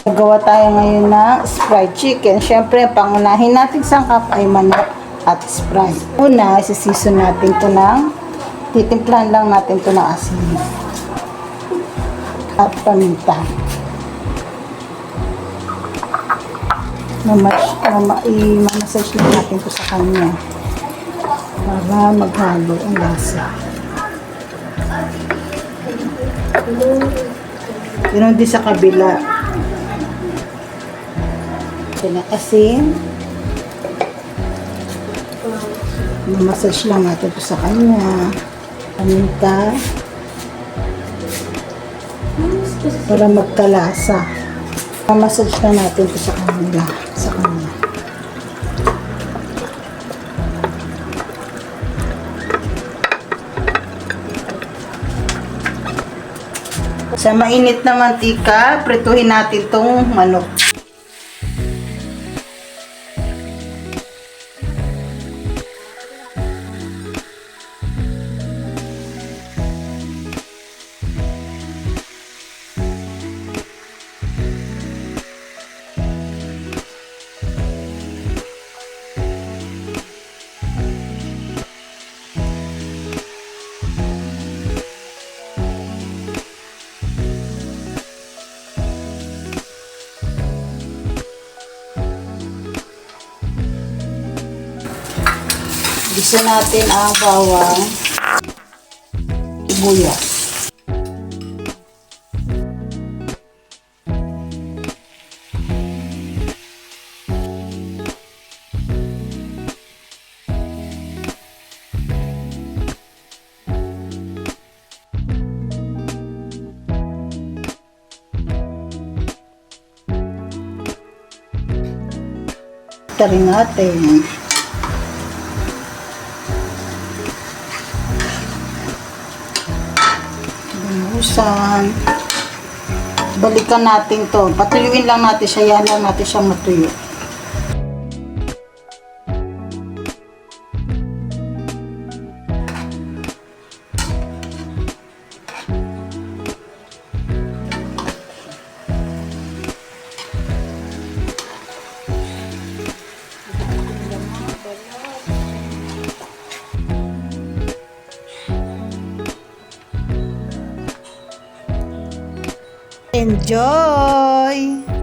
Gagawa tayo ngayon ng fried chicken. Siyempre, pangunahin natin sangkap ay manok at Sprite. Una, isisison natin ito titimplahan lang natin ito ng asin at paminta. I-massage lang natin ito sa kanya para maghalo ang lasa. Ganoon din sa kabila. Asin. I-massage lang natin ito sa kanya. Paminta para magkalasa. Massage na natin ito sa kanya. Sa mainit na mantika, prituhin natin itong manok. Gisa natin ang bawang, sibuyas. Tarin natin. Balikan natin to. Patuyuin lang natin siya. Yan lang natin siyang matuyo. Enjoy!